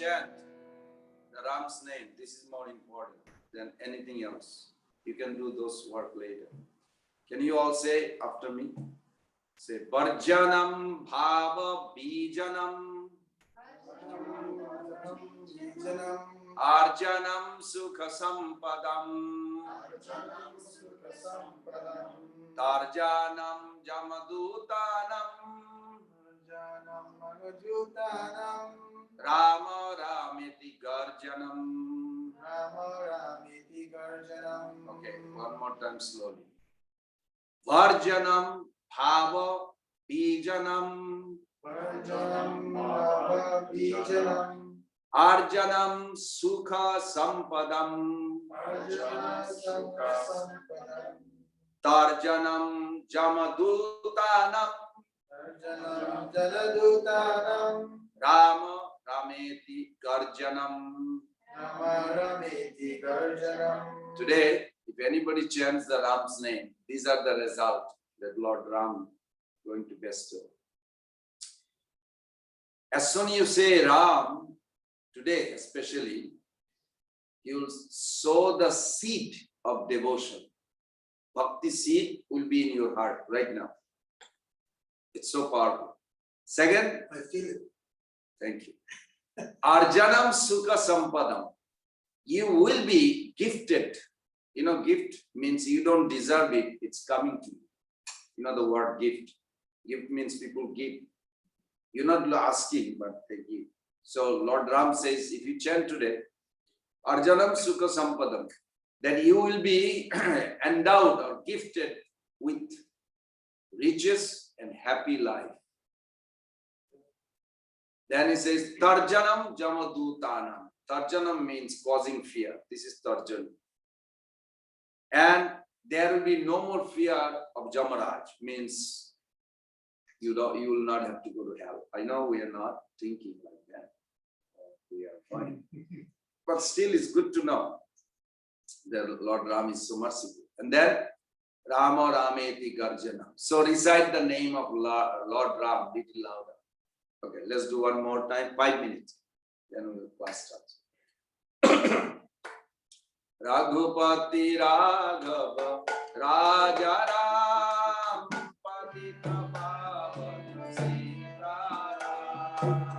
Chant the Ram's name. This is more important than anything else. You can do those work later. Can you all say after me? Say Varjanam Bhava Bijanam Arjanam Sukha Sampadam Tarjanam Jamadutanam Rama Ramiti Garjanam. Okay, one more time slowly. Varjanam Bhava Bijanam Parjanam Bhava Bijanam Arjanam Sukha Sampadam Arjana Sukha Sampadam Tarjanam Jamadutanam Arjanam Jaladutanam Rama Rameti Garjanam. Rama Rameti Garjanam. Today, if anybody chants the Ram's name, these are the results that Lord Ram is going to bestow. As soon as you say Ram, today especially, you will sow the seed of devotion. Bhakti seed will be in your heart right now. It's so powerful. Second, I feel it. thank you. Arjanam Sukha Sampadam. You will be gifted. You know, gift means you don't deserve it, it's coming to you. You know the word gift. Gift means people give. You're not asking, but they give. So Lord Ram says, if you chant today, Arjanam Sukha Sampadam, then you will be endowed or gifted with riches and happy life. Then he says, Tarjanam Jamadutanam. Tarjanam means causing fear. This is Tarjan. And there will be no more fear of Jamaraj, means you will not have to go to hell. I know we are not thinking like that. We are fine. But still it's good to know that Lord Ram is so merciful. And then Rama Rameti Garjana. So recite the name of Lord Ram a little louder. Okay, let's do one more time, 5 minutes. Then we will class starts. Raghupati Raghava Raja Ram Patita Pavan Sita Ram.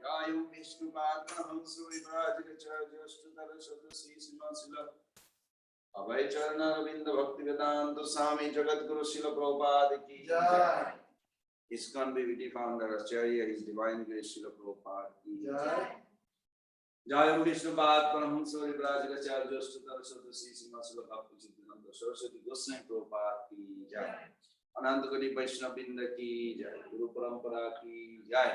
Jayam Vishnu Padma Hamsu Vibrajacharya Shtutara Sadasi Simasila Abhay Charana Ravinda Bhakti Vedanta Swami Jagat Guru Srila Prabhupada Ki Jai. ISKCON BVT founder Acharya, His Divine Grace Srila Prabhupada Ki Jai. Jayam Vishnu Padma Hamsu Vibrajacharya Shtutara Sadasi Simasila Bhakti Siddhanta Saraswati Goswami Prabhupada Ki Jai. Ananta Koti Vaishnava Binda Ki Jai. Guru Parampara Ki Jai.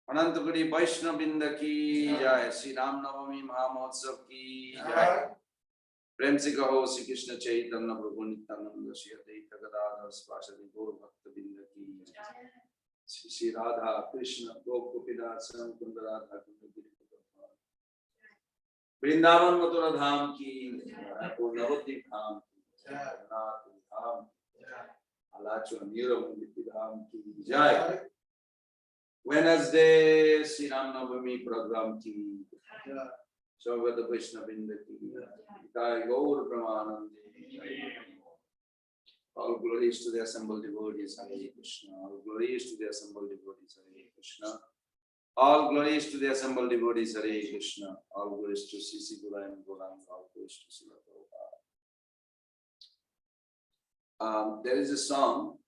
Anantpuri वैष्णव बिंद की जय। श्री राम नवमी महामहोत्सव की जय। प्रेम से कहो श्री कृष्ण चैतन्य प्रभु नित्यानंद श्री अद्वैत गदाधर श्रीवासदि गौर भक्त बिंद की जय। श्री श्री राधा कृष्ण गोपिदास कुंद राधा कुंद गिरिधर वृंदावन मथुरा धाम की जय। नवद्वीप धाम की जय। नाथ धाम अलाचल नीरव धाम की जय। Wednesday, Sri Ram Navami program ki Sarvada Vaishnava Binda ki Jai. Gaur Pramanandi. All glories to the assembled devotees, Hare Krishna. All glories to the assembled devotees, Hare Krishna. All glories to the assembled devotees, Hare Krishna. All glories to Sisi Guru and Gauranga. All glories to Srila Prabhupada. There is a song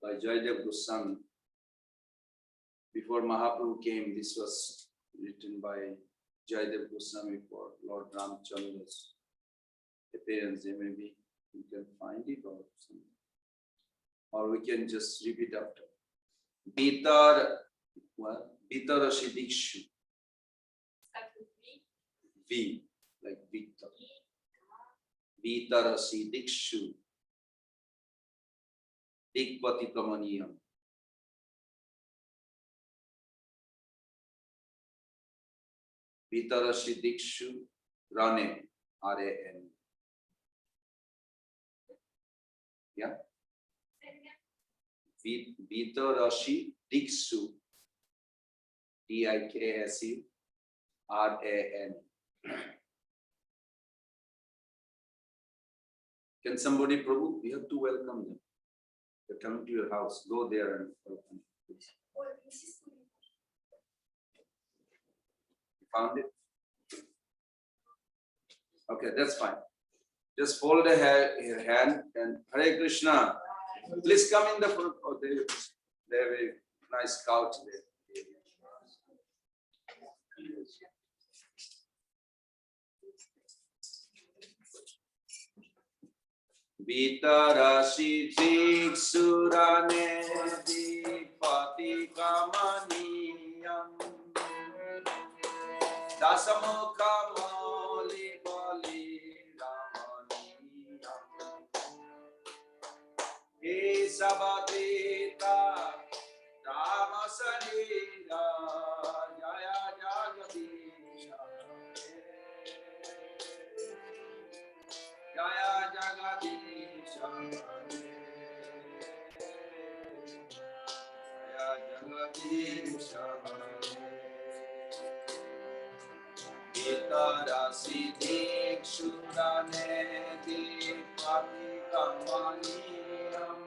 by Jaydev Goswami. Before Mahaprabhu came, this was written by Jaydev Goswami for Lord Ramchandra's appearance. Maybe you can find it or something. Or we can just repeat after. Vitarasi Dikshu. V, like Vitar. Vitarasi Dikshu. Dikpati Kamaniyam. Vitarasi Dikshu Rane, R-A-N. Yeah? Vitarasi Dikshu, D-I-K-S-U, R-A-N. Can somebody, Prabhu, you have to welcome them. They're coming to your house. Go there and welcome, please. Found it? Okay, that's fine. Just fold your hand and Hare Krishna. Please come in the front. Oh, they have a nice couch there. Vitarasi Jiksurane Dipati Kamaniyam Dasamukha Moli Bali Ramaniyam Isabadita Ramasarila Jaya Jagadisha Jaya Jagadisha Jaya Jagadisha Vitarasi Dikshurane Dipati Kamaniyam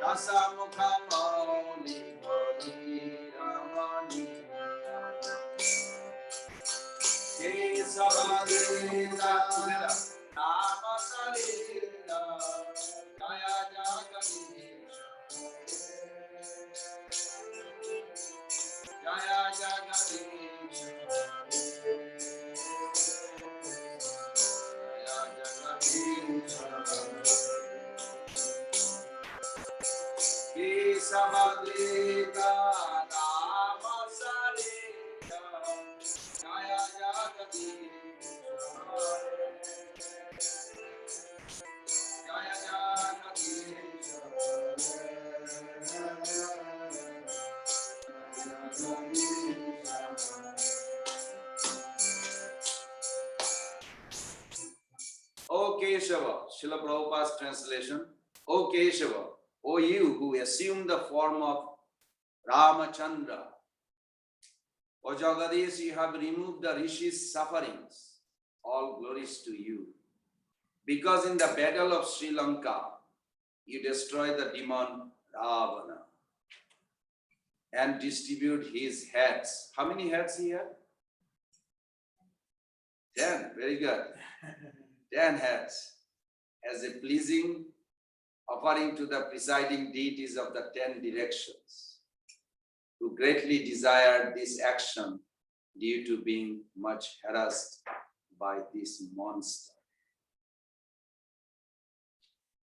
Dasamukha Mauli Bali Ramaniyam Kesavadita Namasalita Jaya Jagadisha Jaya Jagadisha Jaya Jagadisha Kesavadita Namasalita Jaya Jagadisha Jaya Jagadisha O Keshava, Srila Prabhupada's translation. O Keshava, O you who assume the form of Ramachandra, O Jagadish, you have removed the Rishi's sufferings. All glories to you. Because in the battle of Sri Lanka, you destroy the demon Ravana and distribute his heads. How many heads he had? 10. Very good. 10 heads as a pleasing offering to the presiding deities of the 10 directions, who greatly desired this action due to being much harassed by this monster.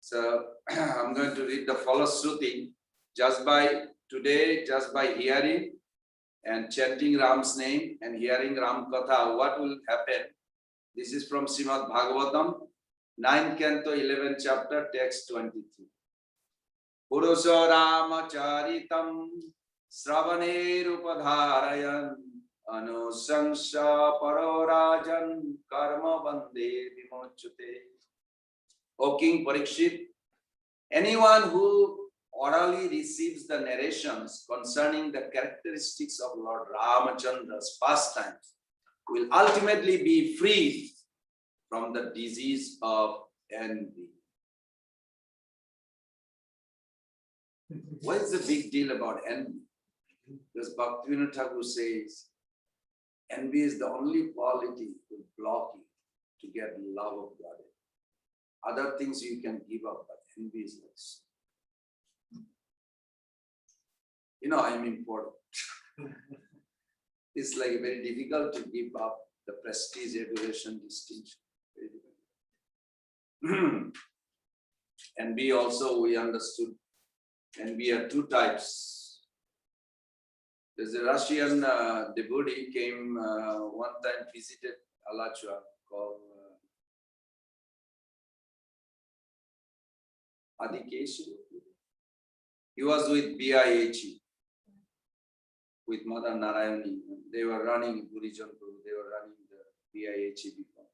So I'm going to read the Falashruti. Just by hearing and chanting Ram's name and hearing Ram Katha, what will happen? This is from Srimad Bhagavatam, 9th canto, 11th chapter, text 23. Purusha Rama Charitam Sravane Rupadharayan Anusansha Parorajan Karma Bande Vimochute. O King Parikshit, anyone who orally receives the narrations concerning the characteristics of Lord Ramachandra's pastimes will ultimately be freed from the disease of envy. What is the big deal about envy? Because Bhaktivinoda Thakur says, envy is the only quality that will block you to get love of God. Other things you can give up, but envy is less. You know, I'm important. It's like very difficult to give up the prestige, adoration, distinction. Very difficult. Envy also, we understood. Envy are two types. There's a Russian devotee came one time, visited Alachua, called Adikeshi. He was with BIH, with Mother Narayani. They were running Gurijan Guru, they were running the BIH before.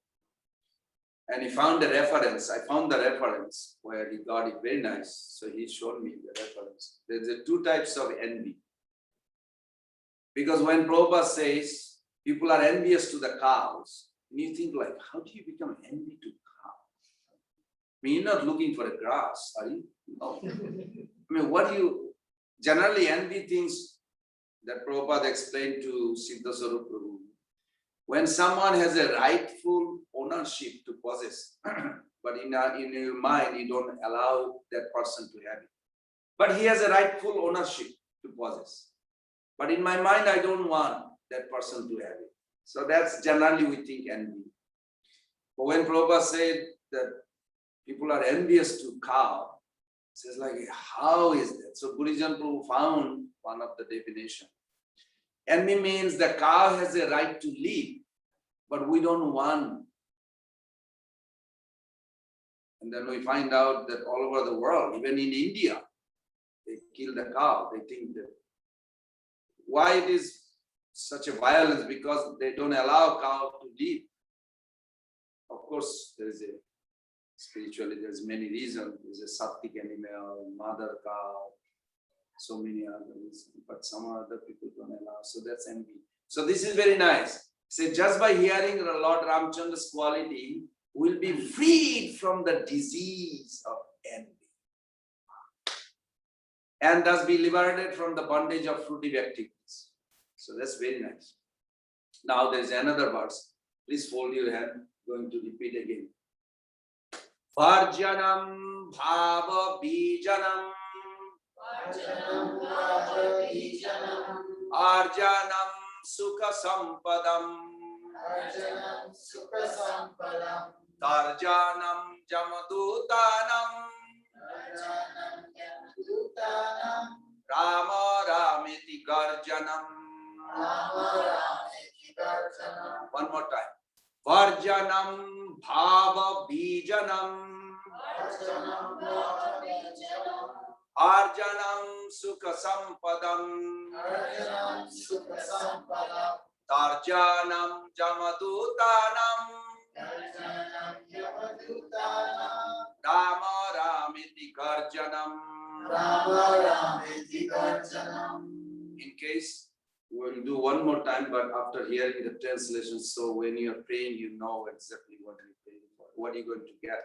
And he found the reference. I found the reference where he got it very nice. So he showed me the reference. There's two types of envy. Because when Prabhupada says people are envious to the cows, and you think like, how do you become envy to cows? I mean, you're not looking for a grass, are you? No. I mean, what do you generally envy things that Prabhupada explained to Siddha Swarup Prabhu? When someone has a rightful ownership to possess, but in your mind, you don't allow that person to have it. But he has a rightful ownership to possess. But in my mind, I don't want that person to have it. So that's generally we think envy. But when Prabhupada said that people are envious to cow, it says like, how is that? So Gurijan Prabhu found one of the definition. Envy means the cow has a right to live, but we don't want. And then we find out that all over the world, even in India, they kill the cow. They think that why it is such a violence, because they don't allow cow to live. Of course, there is a spiritually, there's many reasons. There's a sattvic animal, mother cow, so many other reasons, but some other people don't allow. So that's envy. So this is very nice. So just by hearing Lord Ramachandra's quality, we'll be freed from the disease of envy. And thus be liberated from the bondage of fruitive activities. So that's very nice. Now there's another verse. Please fold your hand. Going to repeat again. Varjanam bhava bijanam. Arjanam sukha sampadam. Tarjanam jamadutanam. Rama ramiti garjanam. One more time. Varjanam bhava bijanam. Arjanam sukha sampadam. Tarjanam jamadutanam. Rama ramiti garjanam. In case we'll do one more time, but after hearing the translation, so when you're praying, you know exactly what you're praying for. what are you going to get?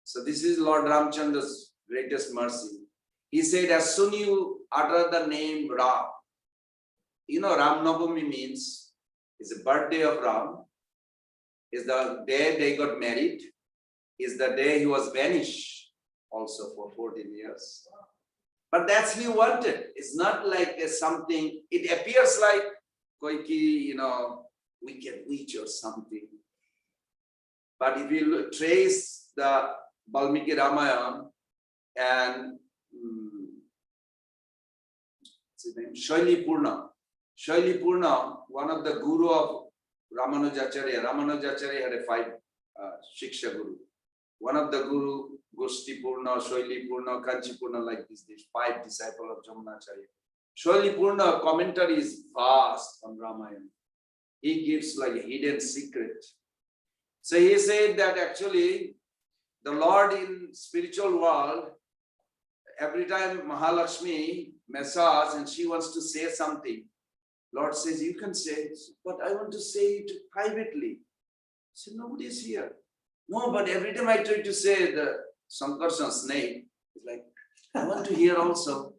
So this is Lord Ramchandra's greatest mercy. He said, as soon you utter the name Ram, you know, Ram Navami means it's the birthday of Ram, is the day they got married, is the day he was banished also for 14 years. But that's he wanted. It's not like something, it appears like Koiki, you know, wicked witch or something. But if you trace the Valmiki Ramayana and Shaili Purna, one of the guru of Ramanujacharya had a 5 Shiksha Guru. One of the guru, Goshti Purna, Shaili Purna, Kanchi Purna, like this, 5 disciples of Jamunacharya. Shaili Purna commentary is vast on Ramayana. He gives like a hidden secret. So he said that actually the Lord in spiritual world, every time Mahalakshmi massage and she wants to say something, Lord says, you can say, but I want to say it privately. So nobody is here. No, but every time I try to say the Sankarshan's name, it's like, I want to hear also.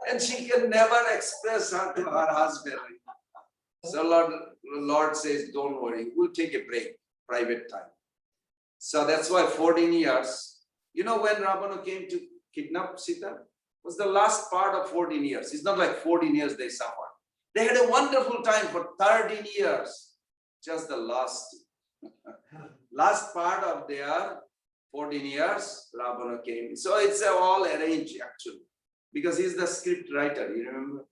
And she can never express her to her husband. So Lord says, don't worry, we'll take a break, private time. So that's why 14 years, you know, when Ravana came to kidnap Sita, was the last part of 14 years. It's not like 14 years they suffered. They had a wonderful time for 13 years. Just the last part of their 14 years, Ravana came. So it's all arranged actually, because he's the script writer, you remember?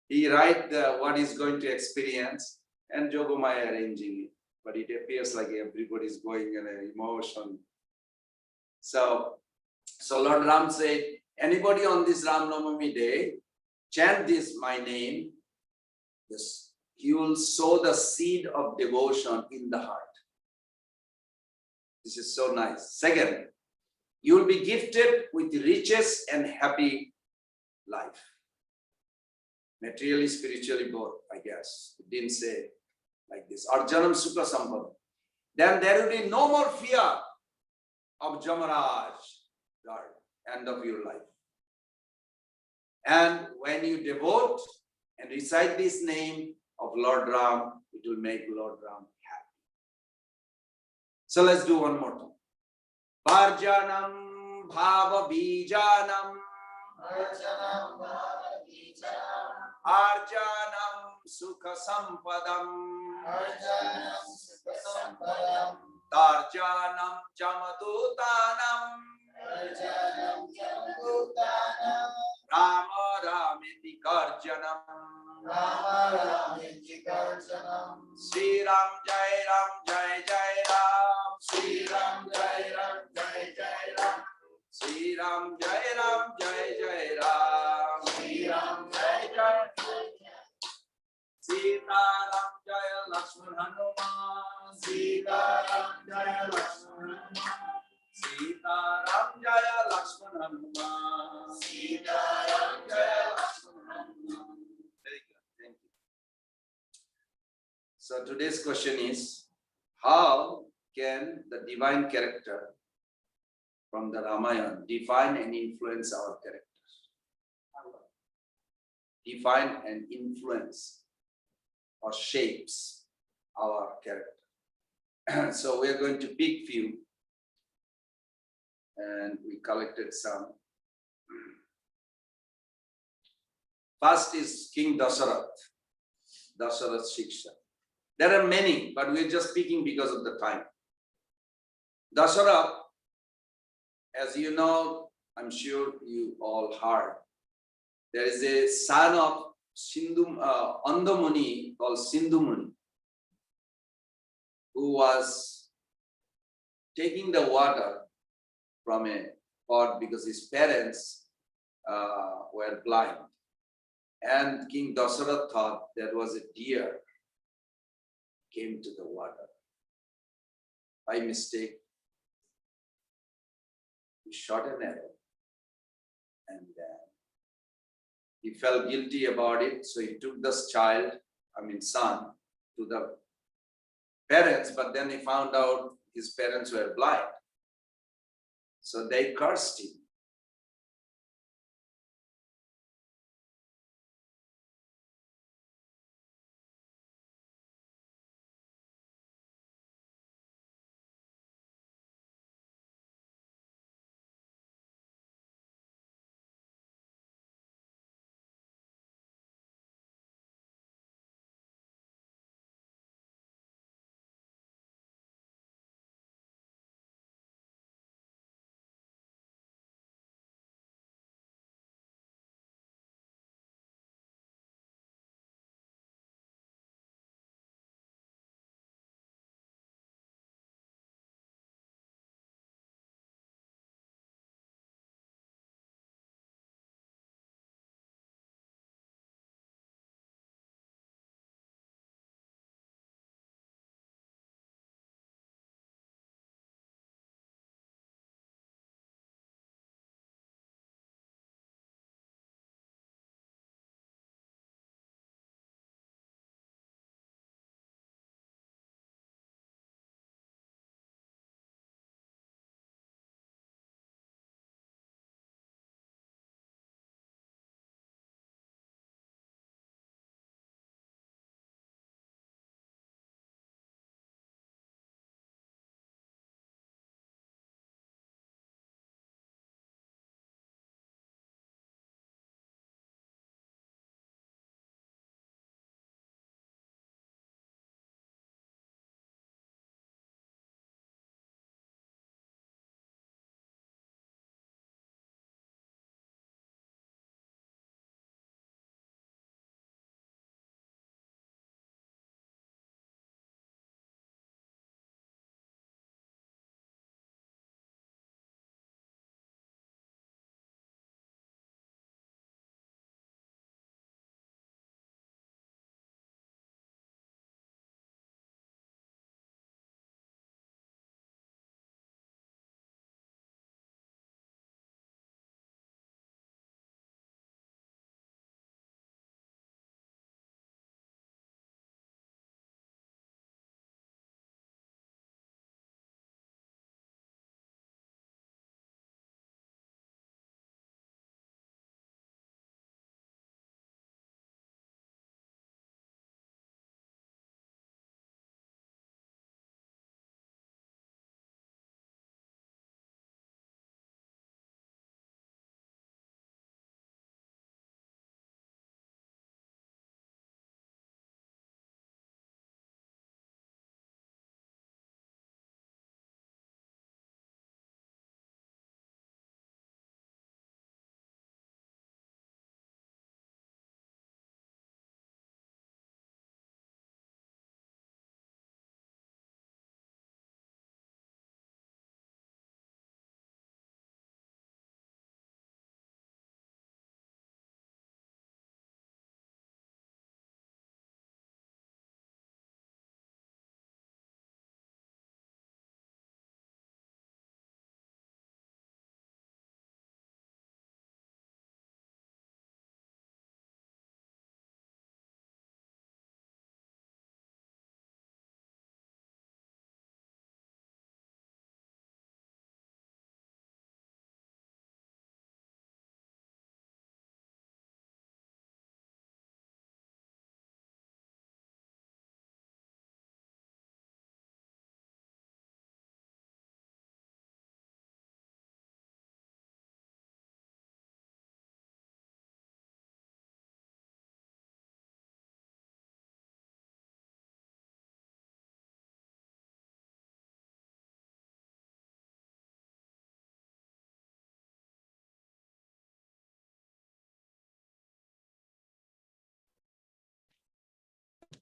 He writes what he's going to experience and Jogomaya arranging it. But it appears like everybody's going in an emotion. So Lord Ram said, anybody on this Ram Navami day, chant this, my name, yes, you will sow the seed of devotion in the heart. This is so nice. Second, you will be gifted with riches and happy life. Materially, spiritually, both, I guess. It didn't say like this. Arjanam Sukha Sambhava. Then there will be no more fear of Jamaraj, Lord, end of your life. And when you devote and recite this name of Lord Ram, it will make Lord Ram happy. So let's do one more time. Varjanam Bhava Bijanam Arjanam Sukha Sampadam Tarjanam Jamadutanam Rama Ramiti Karjanam Sri Ram Jai Ram Jai Jai Ram Sri Ram Jai Ram Jai Jai Ram Sri Ram Jai Ram Jai Jai Ram Sri Ram Jai Jai Sita Ram Jai Lakshman Hanuman Sita Ram Jai Lakshman Hanuman Sita Ram Jai Lakshman Hanuman Sita Ram Jai Lakshman Hanuman. Very good, thank you. So today's question is, how can the divine character from the Ramayana define and influence our characters? Define and influence or shapes our character. So we are going to pick few, and we collected some. First is King Dasarath, Dasarath Shiksha. There are many, but we're just speaking because of the time. Dasarath, as you know, I'm sure you all heard, there is a son of Andamuni called Sindhumuni, who was taking the water from a pot because his parents were blind. And King Dasarath thought there was a deer came to the water. By mistake, he shot an arrow, and he felt guilty about it, so he took this son, to the parents, but then he found out his parents were blind. So they cursed him.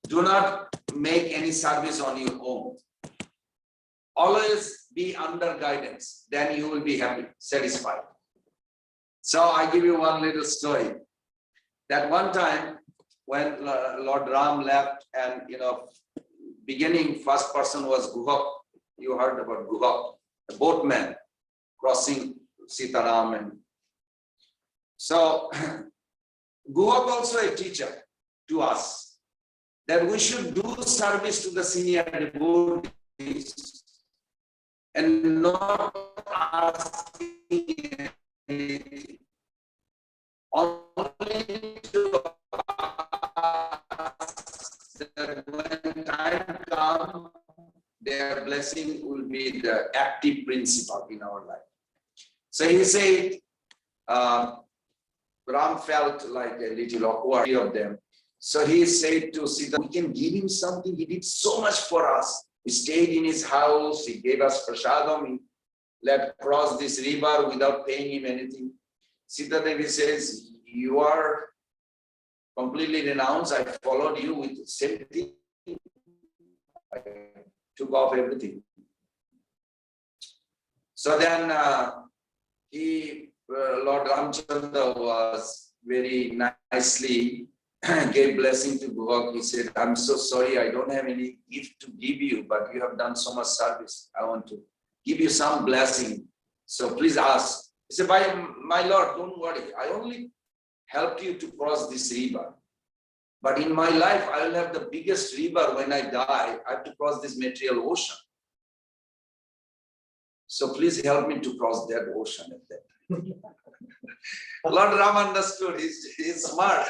Do not make any service on your own. Always be under guidance, then you will be happy, satisfied. So I give you one little story. That one time when Lord Ram left, and beginning first person was Guhak. You heard about Guhak, the boatman crossing Sitaram. And so Guhak also a teacher to us. that we should do service to the senior devotees and not asking anything. Only to ask that when time comes, their blessing will be the active principle in our life. So he said, Ram felt like a little awkward of them. So he said to Sita, we can give him something. He did so much for us. He stayed in his house. He gave us prasadam. He let cross this river without paying him anything. Sita Devi says, you are completely renounced. I followed you with the same thing. I took off everything. So then Lord Ramchandra was very nicely gave blessing to Guhak. He said, I'm so sorry, I don't have any gift to give you, but you have done so much service. I want to give you some blessing. So please ask. He said, my Lord, don't worry. I only helped you to cross this river. But in my life, I will have the biggest river when I die. I have to cross this material ocean. So please help me to cross that ocean at that time. Lord Ram understood. He's smart.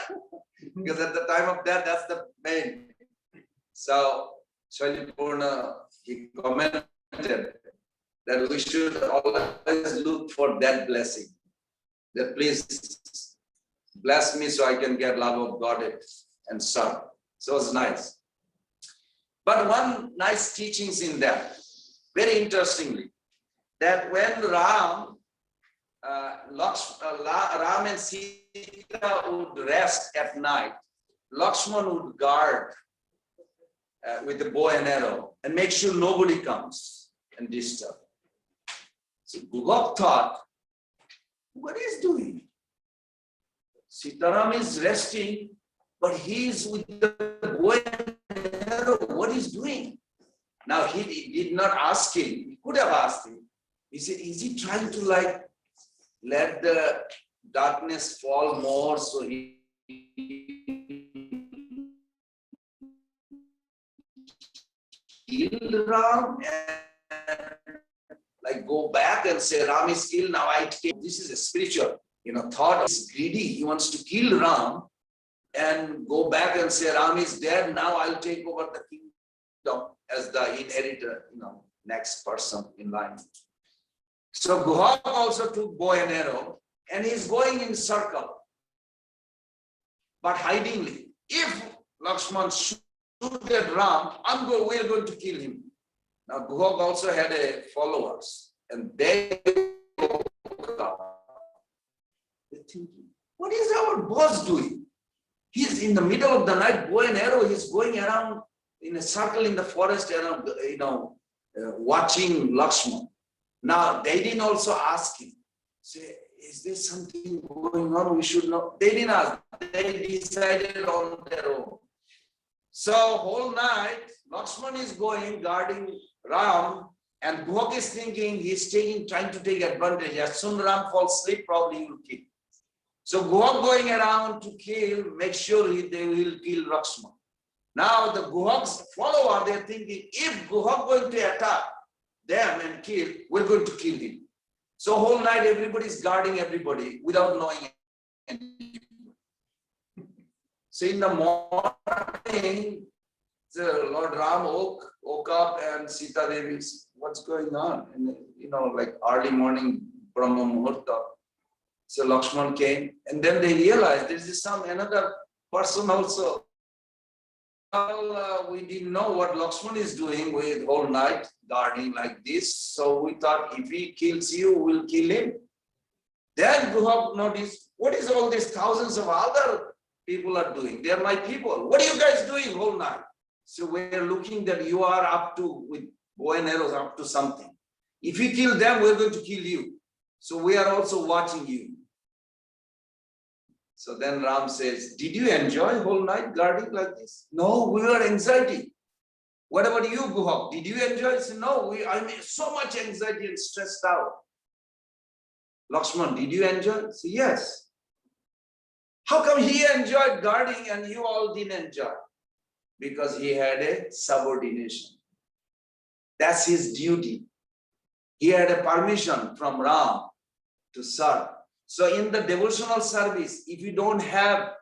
Because at the time of death, that's the main. So Shailipurna, he commented that we should always look for that blessing. That please bless me so I can get love of God and serve. So it's nice. But one nice teachings in that, very interestingly, that when Ram and Sita would rest at night, Lakshman would guard with the bow and arrow and make sure nobody comes and disturb. So Guhak thought, what is doing? Sitaram is resting, but he is with the bow and arrow. What is doing? Now he did not ask him. He could have asked him. He said, is he trying to like let the darkness fall more so he kill Ram and like go back and say Ram is killed, now I take. This is a spiritual, thought is greedy. He wants to kill Ram and go back and say Ram is dead, now I'll take over the kingdom as the inheritor, next person in line. So Guhak also took bow and arrow and he's going in circle, but hidingly. If Lakshman shoot at Ram, we're going to kill him. Now Guhak also had followers and they woke up. They're thinking, what is our boss doing? He's in the middle of the night, bow and arrow, he's going around in a circle in the forest around, watching Lakshman. Now, they didn't also ask him, say, is there something going on? We should know. They didn't ask. They decided on their own. So, whole night, Lakshman is going, guarding Ram, and Guhak is thinking, he's trying to take advantage. As soon as Ram falls asleep, probably he will kill. So, Guhak going around to kill, make sure they will kill Lakshman. Now, the Guhak's follower, they're thinking, if Guhak going to attack them and kill, we're going to kill him. So whole night everybody's guarding everybody without knowing anything. So in the morning, the Lord Ram woke up and Sita Devi, what's going on? And like early morning Brahma Muhurta. So Lakshman came and then they realized there is another person also. Well, we didn't know what Lakshman is doing with whole night guarding like this. So we thought if he kills you, we'll kill him. Then Guhak noticed, what is all these thousands of other people are doing? They're my people. What are you guys doing whole night? So we're looking that you are up to, with bow and arrows, up to something. If you kill them, we're going to kill you. So we are also watching you. So then Ram says, did you enjoy whole night guarding like this? No, we were anxiety. What about you, Guhak? Did you enjoy? He said, no, I'm so much anxiety and stressed out. Lakshman, did you enjoy? He said, yes. How come he enjoyed guarding and you all didn't enjoy? because he had a subordination. That's his duty. He had a permission from Ram to serve. So in the devotional service, if you don't have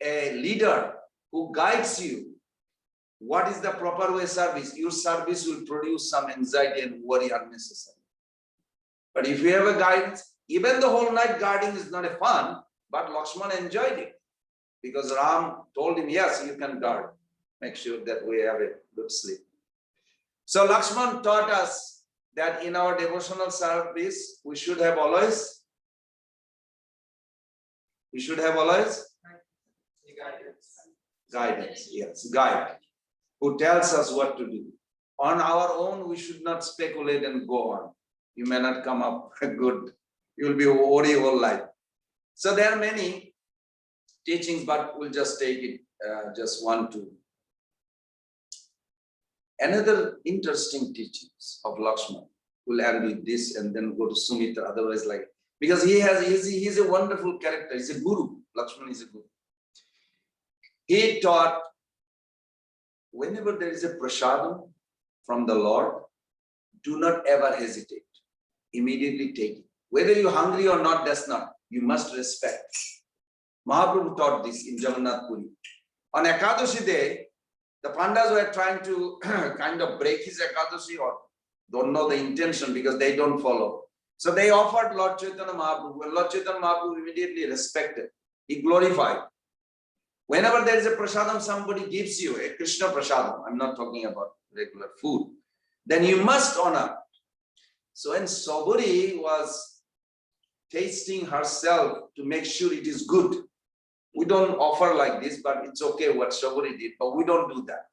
a leader who guides you, what is the proper way service? Your service will produce some anxiety and worry unnecessary. But if you have a guidance, even the whole night guarding is not a fun, but Lakshman enjoyed it because Ram told him, yes, you can guard. Make sure that we have a good sleep. So Lakshman taught us that in our devotional service, we should have always guidance. Yes, guide, who tells us what to do. On our own, we should not speculate and go on. You may not come up good. You will be worried all life. So there are many teachings, but we'll just take it just one, two. Another interesting teachings of Lakshman. We'll end with this and then go to Sumitra. Otherwise, because he's a wonderful character. He's a guru. Lakshman is a guru. He taught, whenever there is a prasadam from the Lord, do not ever hesitate. Immediately take it. Whether you're hungry or not, that's not. You must respect. Mahaprabhu taught this in Jagannath Puri. On Ekadashi Day, the Pandas were trying to kind of break his Ekadashi or don't know the intention because they don't follow. So they offered Lord Chaitanya Mahaprabhu. And Lord Chaitanya Mahaprabhu immediately respected. He glorified. Whenever there is a prasadam, somebody gives you a Krishna prasadam. I'm not talking about regular food. Then you must honor. So when Saburi was tasting herself to make sure it is good, we don't offer like this, but it's okay what Saburi did, but we don't do that.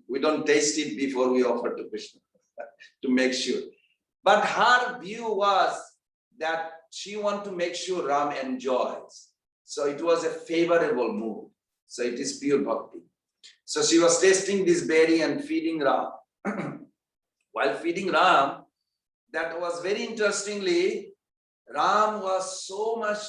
We don't taste it before we offer to Krishna to make sure. But her view was that she wanted to make sure Ram enjoys. So it was a favorable mood. So it is pure bhakti. So she was tasting this berry and feeding Ram. While feeding Ram, that was very interestingly, Ram was so much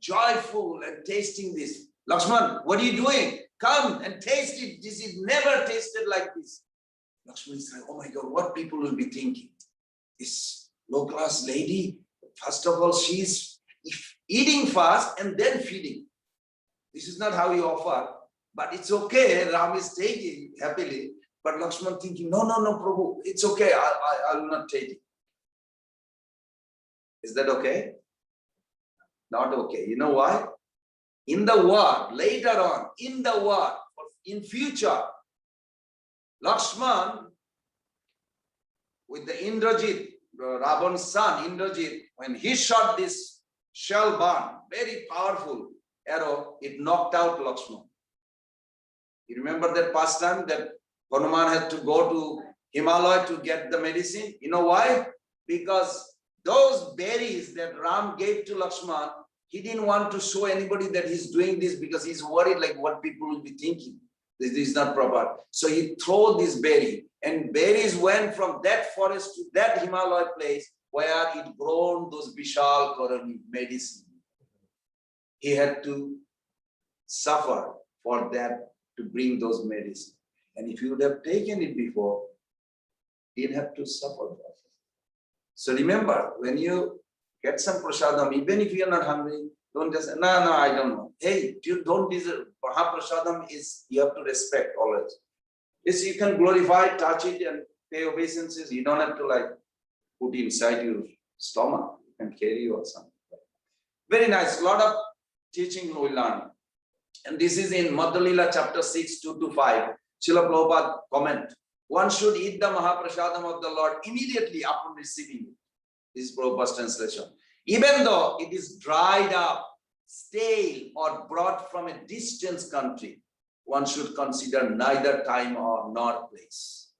joyful and tasting this. Lakshman, what are you doing? Come and taste it. This is never tasted like this. Lakshman is like, oh my God, what people will be thinking? This low-class lady, first of all, she's eating fast and then feeding. This is not how you offer, but it's okay. Ram is taking happily, but Lakshman thinking, no, Prabhu, it's okay. I will not take it. Is that okay? Not okay. You know why? In the war, later on, in the war, in future, Lakshman, with the Indrajit, Ravan's son, Indrajit, when he shot this shell barn, very powerful arrow, it knocked out Lakshman. You remember that pastime that Hanuman had to go to Himalaya to get the medicine? You know why? Because those berries that Ram gave to Lakshman, he didn't want to show anybody that he's doing this because he's worried like what people will be thinking. This is not proper. So he threw this berry, and berries went from that forest to that Himalaya place where it grown those Vishal Karani medicine. He had to suffer for that to bring those medicine. And if you would have taken it before, he didn't have to suffer that. So remember, when you get some prasadam, even if you're not hungry, don't just say, no, I don't know. Hey, you don't deserve. Mahaprasadam is, you have to respect always. Yes, you can glorify, touch it and pay obeisances. You don't have to like put inside your stomach and carry you or something. Very nice. A lot of teaching we learn. And this is in Madhya chapter 6, 2-5. Srila Prabhupada comment. One should eat the Mahaprasadam of the Lord immediately upon receiving it. This is Prabhupada's translation. Even though it is dried up, stale, or brought from a distant country, one should consider neither time nor place.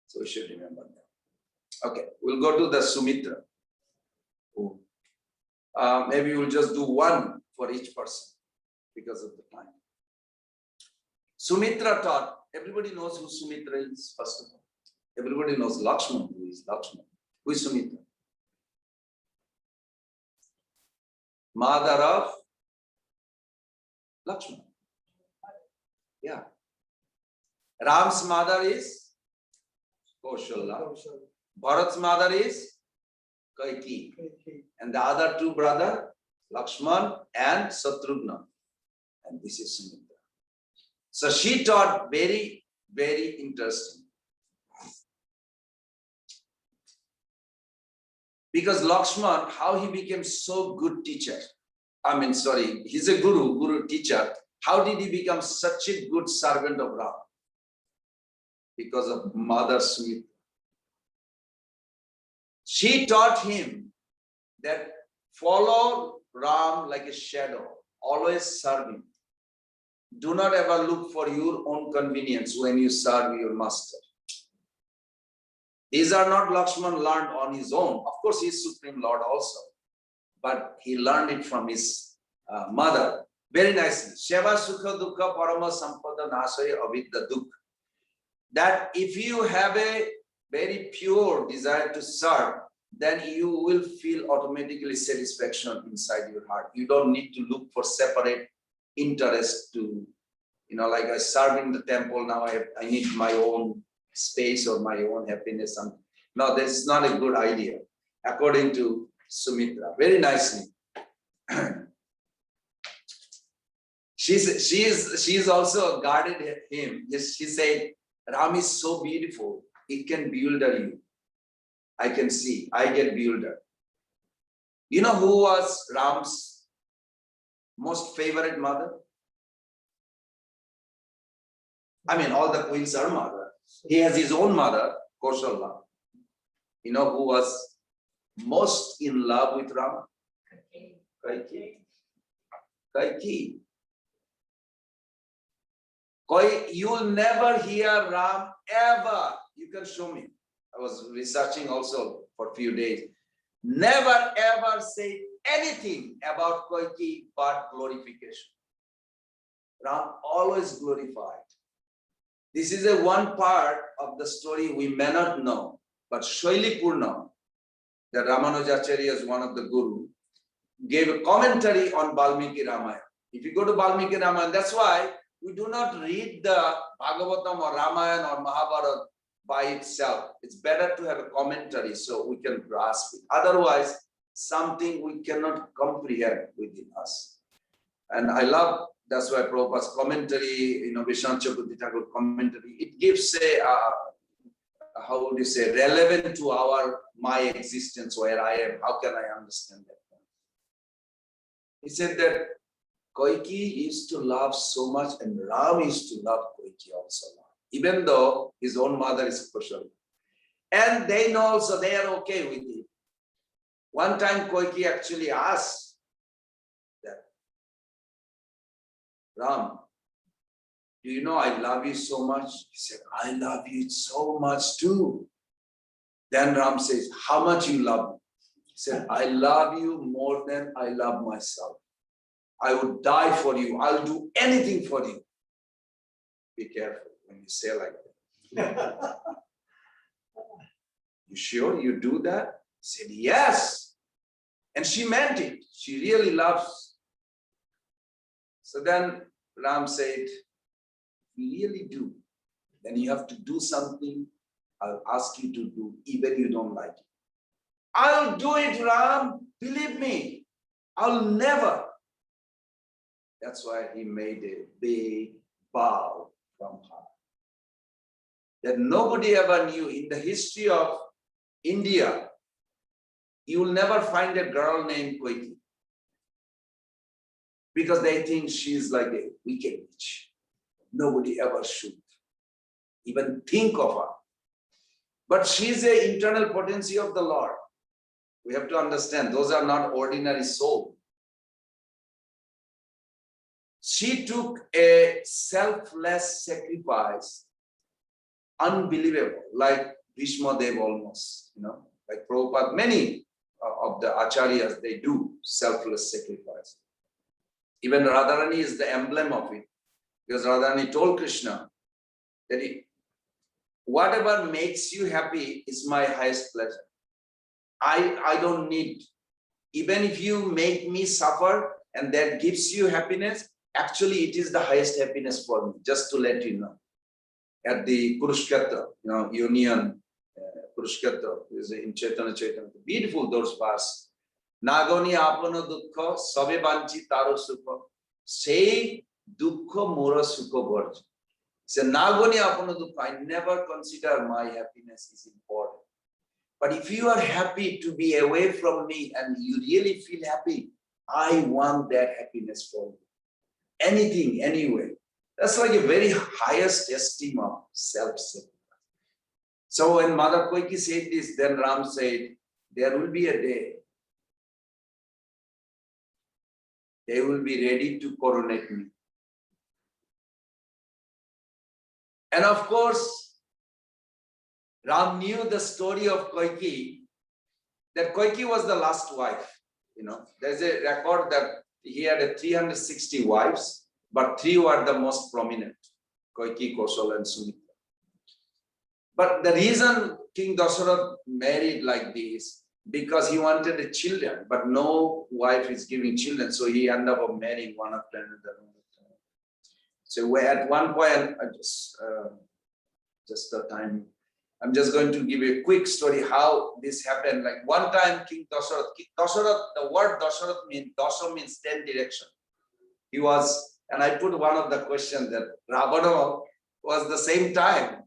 So we should remember that. Okay, we'll go to the Sumitra. Maybe we'll just do one for each person because of the time. Sumitra taught, everybody knows who Sumitra is, first of all. Everybody knows Lakshman, who is Lakshman. Who is Sumitra? Mother of Lakshman. Yeah. Ram's mother is Kaushalya. Bharat's mother is Kaikeyi. And the other two brothers, Lakshman and Shatrugna. And this is Sumitra. So she taught very, very interesting. Because Lakshman, how he became so good teacher. He's a guru teacher. How did he become such a good servant of Rama? Because of Mother Sumitra. She taught him that follow Ram like a shadow, always serve him. Do not ever look for your own convenience when you serve your master. These are not Lakshman learned on his own. Of course, he is Supreme Lord also. But he learned it from his mother. Very nicely. Sheva Sukha Dukha Parama Sampada Nasaya Avidya Dukha. That if you have a very pure desire to serve, then you will feel automatically satisfaction inside your heart. You don't need to look for separate interest to, like I serve in the temple, now I need my own space or my own happiness. No, this is not a good idea, according to Sumitra. Very nicely. She's also guarded him. She said, Ram is so beautiful, it can bewilder you. I can see, I get bewildered. You know who was Ram's most favorite mother? All the queens are mother. He has his own mother, Kaushalya. You know who was most in love with Rama? Kaikeyi. You will never hear Ram ever. You can show me. I was researching also for a few days. Never ever say anything about Kaikeyi but glorification. Ram always glorified. This is a one part of the story we may not know, but Shaili Purna, the Ramanujacharya is one of the guru, gave a commentary on Valmiki Ramayana. If you go to Valmiki Ramayana, that's why we do not read the Bhagavatam or Ramayana or Mahabharata by itself. It's better to have a commentary so we can grasp it. Otherwise, something we cannot comprehend within us. And I love, that's why Prabhupada's commentary, Vishwanath Chakravarti Thakur commentary, it gives how would you say, relevant to my existence, where I am. How can I understand that? He said that Kaikeyi used to love so much, and Ram used to love Kaikeyi also, even though his own mother is Kaushalya. And they know also, they are okay with it. One time Kaikeyi actually asked that, Ram, do you know I love you so much? He said, I love you so much too. Then Ram says, how much you love me? He said, I love you more than I love myself. I would die for you. I'll do anything for you. Be careful when you say like that. You sure you do that? He said, yes. And she meant it. She really loves. So then Ram said, you really do. Then you have to do something I'll ask you to do, even you don't like it. I'll do it, Ram. Believe me. I'll never. That's why he made a big bow from her. That nobody ever knew in the history of India, you will never find a girl named Kaikeyi. Because they think she's like a wicked witch. Nobody ever should even think of her. But she's an internal potency of the Lord. We have to understand, those are not ordinary souls. She took a selfless sacrifice, unbelievable, like Bhishma Dev almost, like Prabhupada, many of the acharyas, they do selfless sacrifice. Even Radharani is the emblem of it, because Radharani told Krishna that whatever makes you happy is my highest pleasure. I don't need, even if you make me suffer and that gives you happiness, actually it is the highest happiness for me, just to let you know. at the Kurukshetra, union, Kurukshetra is in Chaitanya Chaitanya. Beautiful those verse. Nagoni apano dukkha, sabe banchi taro sukha, say dukkha mora sukha varja. So Nagoni apano dukkha, I never consider my happiness is important. But if you are happy to be away from me and you really feel happy, I want that happiness for you. Anything, anyway. That's like a very highest esteem of self-sacrifice. So when Mother Koiki said this, then Ram said, there will be a day they will be ready to coronate me. And of course, Ram knew the story of Koiki, that Koiki was the last wife. There's a record that he had 360 wives, but 3 were the most prominent, Koiki, Kosal, and Sumitra. But the reason King Dasharatha married like this, because he wanted a children, but no wife is giving children, so he ended up marrying one after another. So at one point, just the time, I'm just going to give a quick story how this happened. Like one time, King Dasharatha, the word Dasharatha means, Dasha means 10 direction. He was, and I put one of the questions that Ravana was the same time,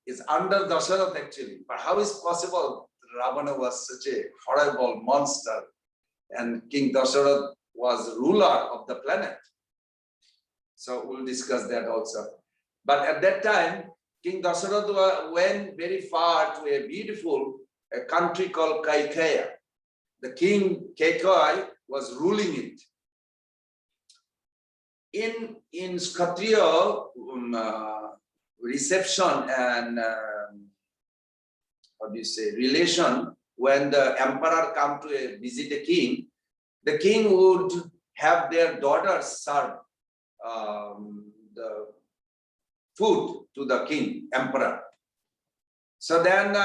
is under Dasharatha actually. But how is possible Ravana was such a horrible monster and King Dasharatha was ruler of the planet? So we'll discuss that also. But at that time, King Dasharatha went very far to a country called Kaikeya. The king Kekai was ruling it. In Kshatriya reception and relation, when the emperor come to visit the king would have their daughters serve the food to the king, emperor. So then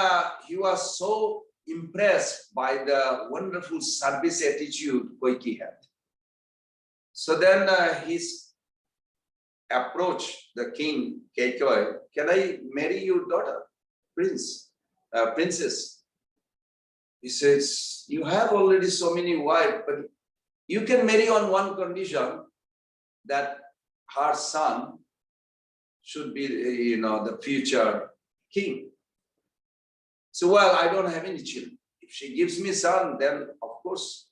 he was so impressed by the wonderful service attitude Koiki had. So then his approach the king Keikoi, can I marry your daughter, princess? He says, you have already so many wives, but you can marry on one condition, that her son should be, the future king. So, well, I don't have any children. If she gives me son, then of course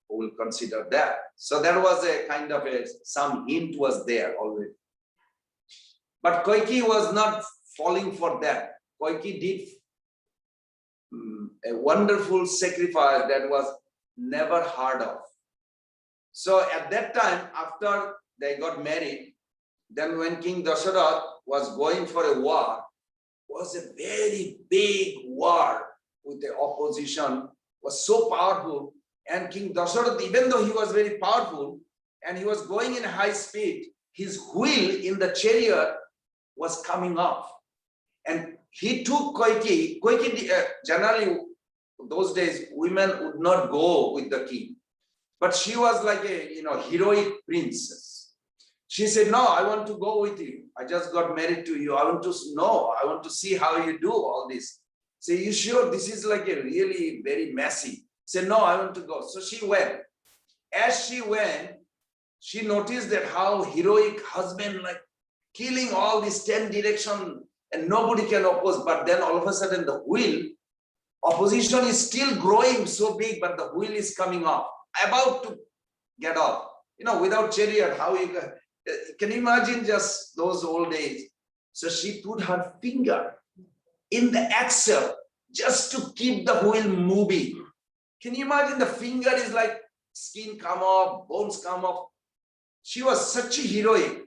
we'll consider that. So there was a kind of some hint was there already. But Koiki was not falling for that. Koiki did a wonderful sacrifice that was never heard of. So at that time, after they got married, then when King Dasharatha was going for a war, was a very big war with the opposition, was so powerful. And King Dasharatha, even though he was very powerful and he was going in high speed, his wheel in the chariot was coming off. And he took Koiki. Koiki, generally, those days, women would not go with the king. But she was like a heroic princess. She said, no, I want to go with you. I just got married to you. I want to know. I want to see how you do all this. Say, you sure this is like a really very messy? Say, no, I want to go. So she went. As she went, she noticed that how heroic husband, like killing all these 10 direction and nobody can oppose. But then all of a sudden the wheel, opposition is still growing so big, but the wheel is coming off, about to get off. Without chariot, how you can you imagine just those old days? So she put her finger in the axle just to keep the wheel moving. Can you imagine the finger is like skin come off, bones come off. She was such a heroine.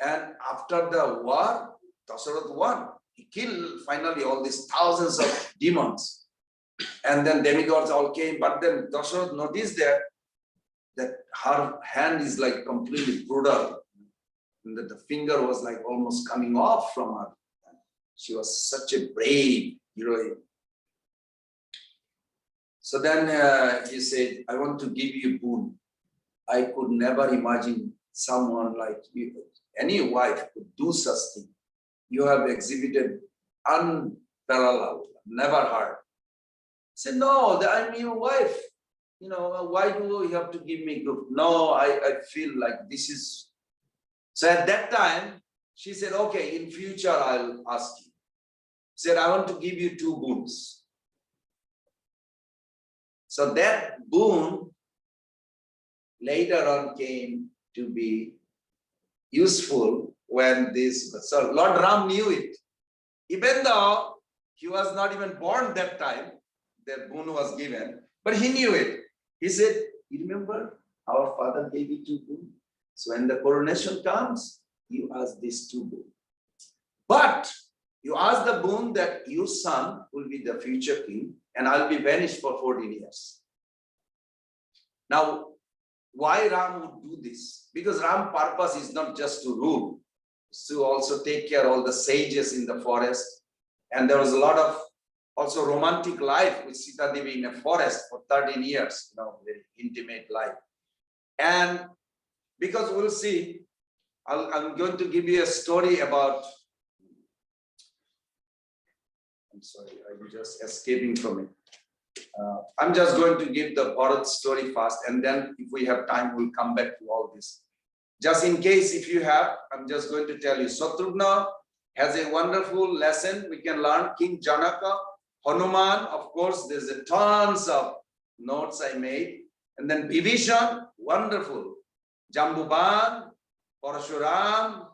And after the war, Dasharatha won. He killed finally all these thousands of demons. And then demigods all came. But then Dasharatha noticed that her hand is like completely brutal. And that the finger was like almost coming off from her. She was such a brave heroine. So then he said, I want to give you a boon. I could never imagine someone like you, any wife could do such thing. you have exhibited unparalleled, never heard. I said, no, I'm your wife. You know, why do you have to give me gift? No, I feel like this is. So at that time, she said, okay, in future, I'll ask you. Said, I want to give you 2 boons. So that boon later on came to be useful when so Lord Ram knew it. Even though he was not even born that time, that boon was given, but he knew it. He said, you remember our father gave you 2 boon? So when the coronation comes, you ask these 2 boon. But you ask the boon that your son will be the future king and I'll be banished for 14 years. Now, why Ram would do this? Because Ram's purpose is not just to rule, it's to also take care of all the sages in the forest. And there was a lot of also romantic life with Sita Devi in a forest for 13 years, very intimate life. And because we'll see, I'm going to give you a story about, I'm sorry, I'm just escaping from it. I'm just going to give the Bharat story first, and then if we have time, we'll come back to all this. Just in case if you have, I'm just going to tell you. Shatrugna has a wonderful lesson we can learn. King Janaka, Hanuman, of course, there's a tons of notes I made. And then Bibhishan, wonderful. Jambuban, Parashuram,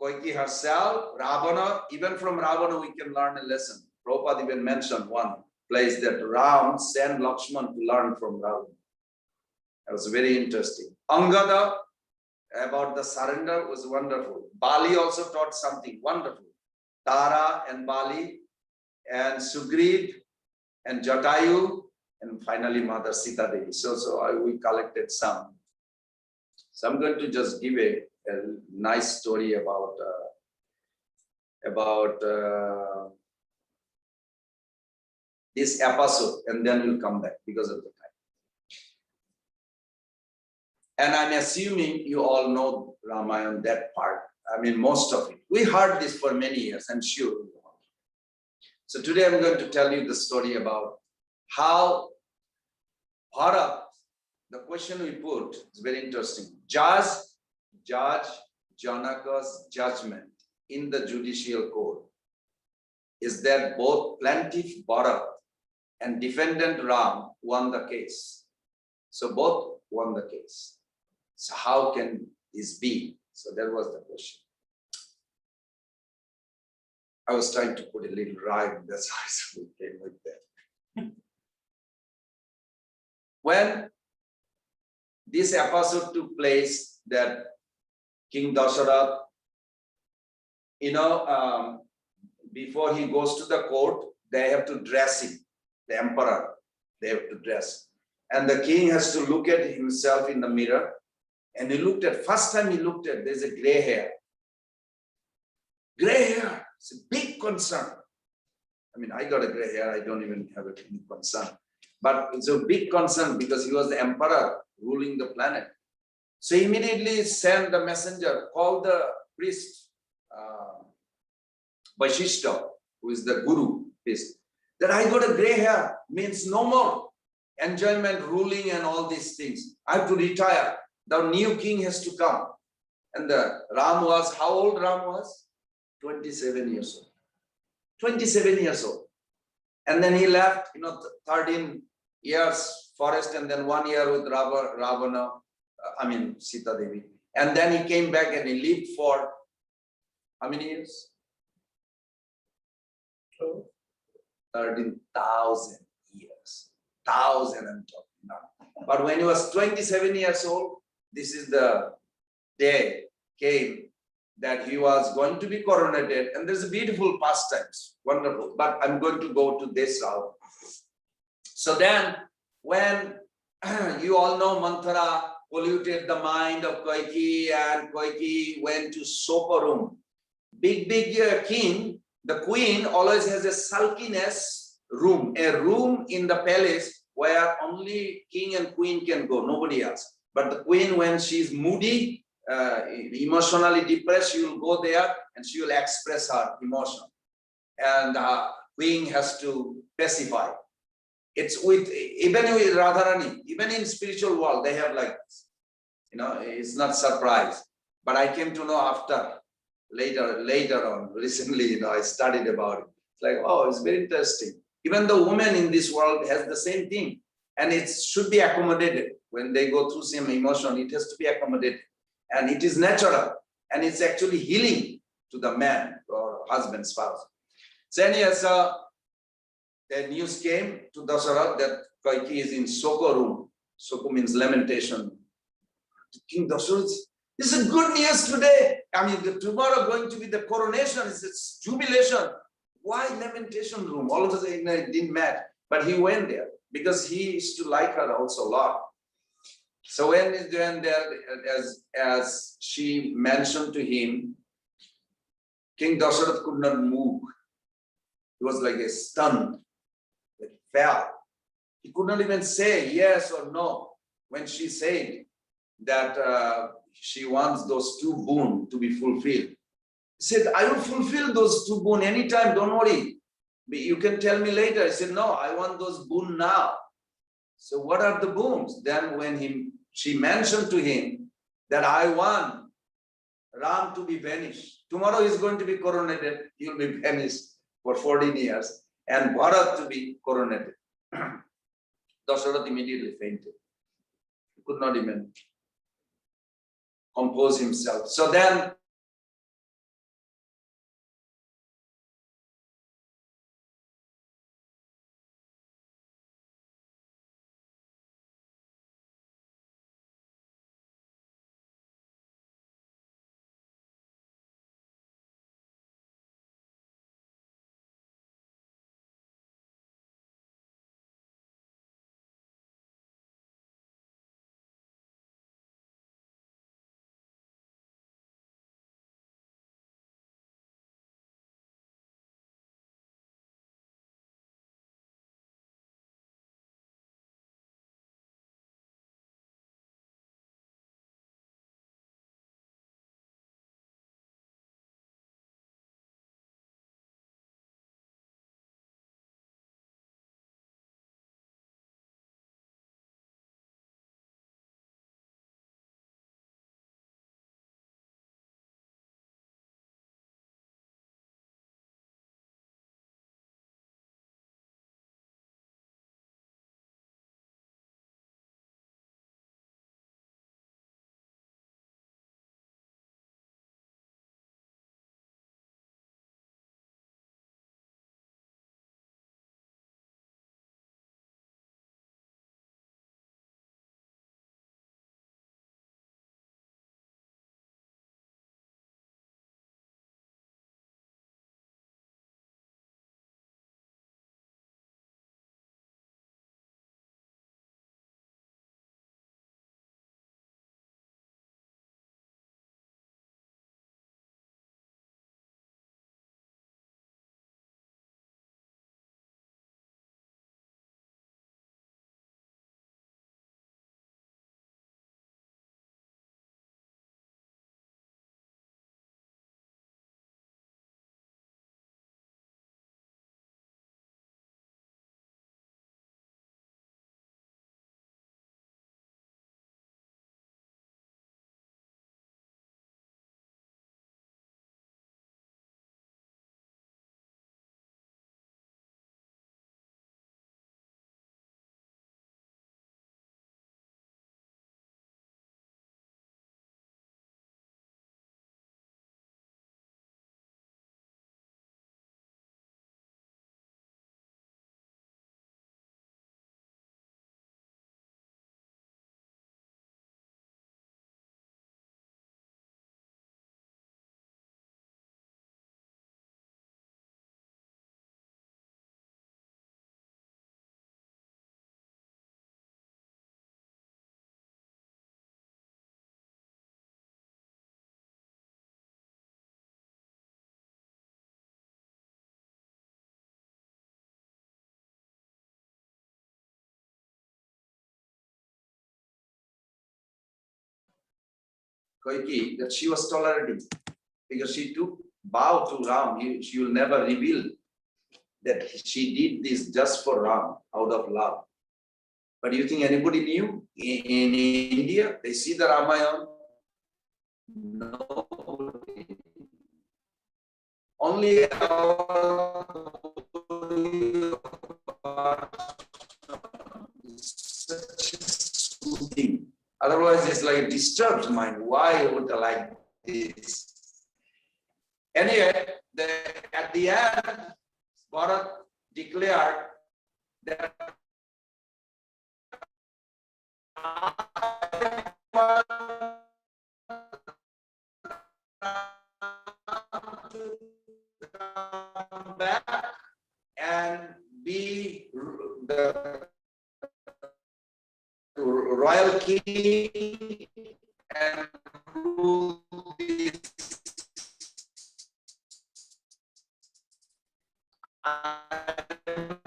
Koiki herself, Ravana. Even from Ravana, we can learn a lesson. Prabhupada even mentioned one place that Ram sent Lakshman to learn from Ravana. That was very interesting. Angada, about the surrender, was wonderful. Bali also taught something wonderful. Tara and Bali, and Sugriv and Jatayu, and finally Mother Sita Devi. We collected some. So I'm going to just give a nice story about this episode, and then we'll come back because of the time. And I'm assuming you all know Ramayana, that part. I mean, most of it. We heard this for many years, I'm sure. So today I'm going to tell you the story about how Bharat, the question we put is very interesting. Judge Janaka's judgment in the judicial court is that both plaintiff Bharat and defendant Ram won the case. So both won the case. So how can this be? So that was the question. I was trying to put a little rhyme, that's why I came with that. When this episode took place, that King Dasharatha, before he goes to the court, they have to dress him, the emperor, they have to dress. And the king has to look at himself in the mirror. And first time he looked at, there's a gray hair. Gray hair, it's a big concern. I mean, I got a gray hair, I don't even have any concern. But it's a big concern because he was the emperor ruling the planet. So he immediately sent the messenger, called the priest, Vaishishta, who is the guru priest, that I got a gray hair, means no more enjoyment, ruling and all these things. I have to retire. The new king has to come. And Ram was, how old Ram was? 27 years old. 27 years old. And then he left, 13 years forest, and then 1 year with Ravana, Sita Devi. And then he came back and he lived for how many years? 13,000 years. 1,000 I'm talking now. But when he was 27 years old, this is the day came that he was going to be coronated, and there's a beautiful pastimes, wonderful. But I'm going to go to this route. So then, when you all know Manthara polluted the mind of Koiki, and Koiki went to Sopa room. Big king, the queen always has a sulkiness room, a room in the palace where only king and queen can go, nobody else. But the queen, when she's moody, emotionally depressed, she will go there and she will express her emotion. And queen has to pacify. It's with, even with Radharani, even in spiritual world, they have like this. It's not surprise. But I came to know after, later on, recently, I studied about it. It's like, oh, it's very interesting. Even the woman in this world has the same thing. And it should be accommodated. When they go through some emotion, it has to be accommodated. And it is natural. And it's actually healing to the man or husband, spouse. So anyhow, the news came to Dasharatha that Kaikeyi is in Soko room. Soko means lamentation. King Dasharatha, this is good news today. I mean, tomorrow going to be the coronation. It's jubilation. Why lamentation room? All of a sudden it didn't matter. But he went there because he used to like her also a lot. So when he went there, as she mentioned to him, King Dasharatha could not move. He was like a stunned, like fell. He could not even say yes or no when she said that she wants those two boon to be fulfilled. He said, I will fulfill those two boon anytime, don't worry. You can tell me later. He said, no, I want those boon now. So what are the boons? Then when she mentioned to him that I want Ram to be vanished. Tomorrow is going to be coronated. He will be vanished for 14 years. And Bharat to be coronated. Dasharatha immediately fainted. He could not even compose himself. So then Kaikeyi, that she was tolerating because she took vow to Ram. She will never reveal that she did this just for Ram out of love. But you think anybody knew in India? They see the Ramayana. Nobody. Only such soothing. Otherwise, it's like a disturbed mind. Why would I like this? Anyway, at the end, Bharat declared that come back and be the royal king and rule this. I'm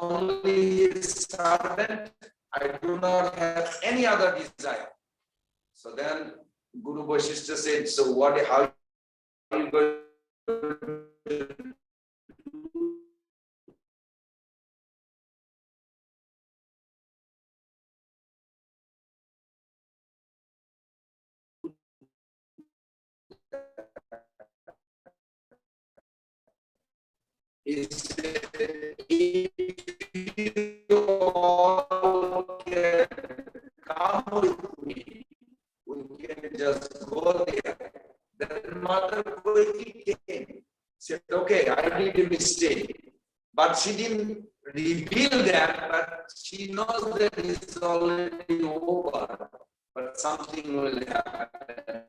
only his servant. I do not have any other desire. So then Guru Vasishtha said, so what, how are you going to He said, if you all can come with me, we can just go there. Then Mother Koiki came, said, okay, I did a mistake. But she didn't reveal that, but she knows that it's already over, but something will happen.